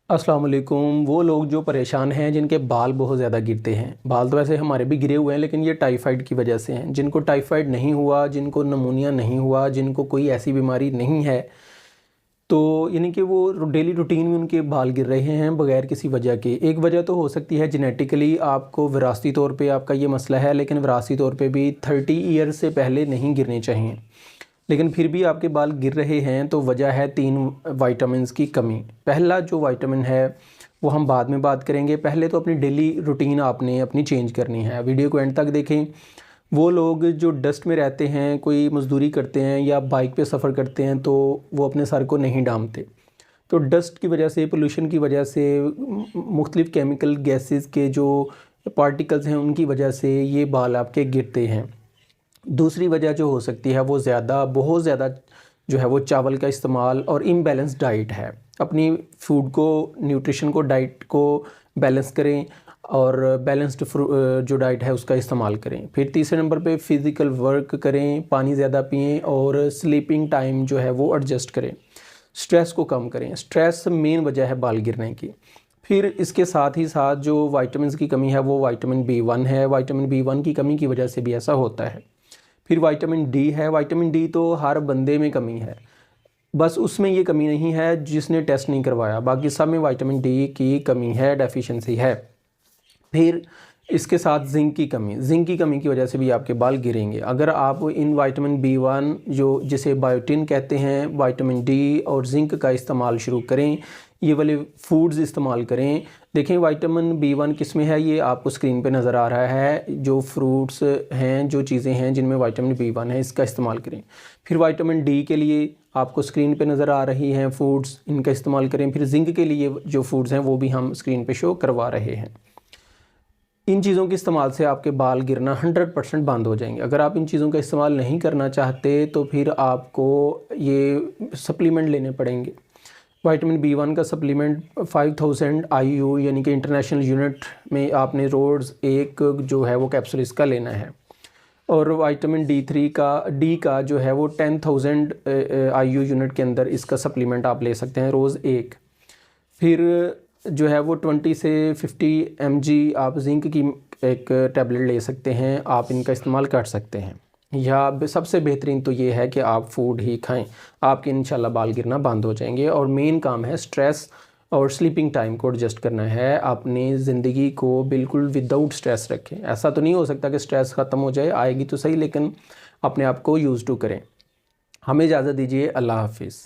अस्सलाम वालेकुम। वो लोग जो परेशान हैं जिनके बाल बहुत ज़्यादा गिरते हैं, बाल तो वैसे हमारे भी गिरे हुए हैं लेकिन ये टाइफाइड की वजह से हैं। जिनको टाइफाइड नहीं हुआ, जिनको नमूनिया नहीं हुआ, जिनको कोई ऐसी बीमारी नहीं है, तो यानी कि वो डेली रूटीन में उनके बाल गिर रहे हैं बगैर किसी वजह के। एक वजह तो हो सकती है जेनेटिकली, आपको विरासती तौर पे आपका ये मसला है, लेकिन विरासती तौर पे भी 30 ईयर्स से पहले नहीं गिरने चाहिए। लेकिन फिर भी आपके बाल गिर रहे हैं तो वजह है 3 वाइटामिन की कमी। पहला जो वाइटामिन है वो हम बाद में बात करेंगे, पहले तो अपनी डेली रूटीन आपने अपनी चेंज करनी है। वीडियो को एंड तक देखें। वो लोग जो डस्ट में रहते हैं, कोई मज़दूरी करते हैं या बाइक पे सफ़र करते हैं, तो वो अपने सर को नहीं डामते। तो डस्ट की वजह से, पोल्यूशन की वजह से, मुख्तलिफ़ केमिकल गैसेस के जो पार्टिकल्स हैं उनकी वजह से ये बाल आपके गिरते हैं। दूसरी वजह जो हो सकती है वो बहुत ज़्यादा जो है वो चावल का इस्तेमाल और इम्बैलेंस डाइट है। अपनी फूड को, न्यूट्रिशन को, डाइट को बैलेंस करें और बैलेंस्ड जो डाइट है उसका इस्तेमाल करें। फिर तीसरे नंबर पे फ़िज़िकल वर्क करें, पानी ज़्यादा पिएं और स्लीपिंग टाइम जो है वो एडजस्ट करें। स्ट्रेस को कम करें, स्ट्रेस मेन वजह है बाल गिरने की। फिर इसके साथ ही साथ जो वाइटामिन की कमी है वो वाइटामिन B1 है। वाइटामिन B1 की कमी की वजह से भी ऐसा होता है। फिर विटामिन डी है। विटामिन डी तो हर बंदे में कमी है, बस उसमें ये कमी नहीं है जिसने टेस्ट नहीं करवाया, बाकी सब में विटामिन डी की कमी है, डेफिशिएंसी है। फिर इसके साथ जिंक की कमी, जिंक की कमी की वजह से भी आपके बाल गिरेंगे। अगर आप इन विटामिन B1 जो जिसे बायोटिन कहते हैं, विटामिन डी और जिंक का इस्तेमाल शुरू करें, ये वाले फूड्स इस्तेमाल करें। देखें विटामिन B1 किस में है, ये आपको स्क्रीन पे नज़र आ रहा है। जो फ्रूट्स हैं, जो चीज़ें हैं जिनमें विटामिन B1 है, इसका इस्तेमाल करें। फिर विटामिन डी के लिए आपको स्क्रीन पे नज़र आ रही हैं फूड्स, इनका इस्तेमाल करें। फिर जिंक के लिए जो फूड्स हैं वो भी हम स्क्रीन पे शो करवा रहे हैं। इन चीज़ों के इस्तेमाल से आपके बाल गिरना 100% बंद हो जाएंगे। अगर आप इन चीज़ों का इस्तेमाल नहीं करना चाहते तो फिर आपको ये सप्लीमेंट लेने पड़ेंगे। विटामिन B1 का सप्लीमेंट 5000 IU यानी कि इंटरनेशनल यूनिट में आपने रोज़ एक जो है वो कैप्सूल इसका लेना है। और विटामिन डी का जो है वो 10,000 IU यूनिट के अंदर इसका सप्लीमेंट आप ले सकते हैं रोज़ एक। फिर जो है वो 20 से 50 mg आप जिंक की एक टैबलेट ले सकते हैं, आप इनका इस्तेमाल कर सकते हैं। या सबसे बेहतरीन तो ये है कि आप फूड ही खाएं, आपके इंशाल्लाह बाल गिरना बंद हो जाएंगे। और मेन काम है स्ट्रेस और स्लीपिंग टाइम को एडजस्ट करना है। अपनी ज़िंदगी को बिल्कुल विदाउट स्ट्रेस रखें। ऐसा तो नहीं हो सकता कि स्ट्रेस ख़त्म हो जाए, आएगी तो सही, लेकिन अपने आप को यूज़ टू करें। हमें इजाज़त दीजिए। अल्लाह हाफिज़।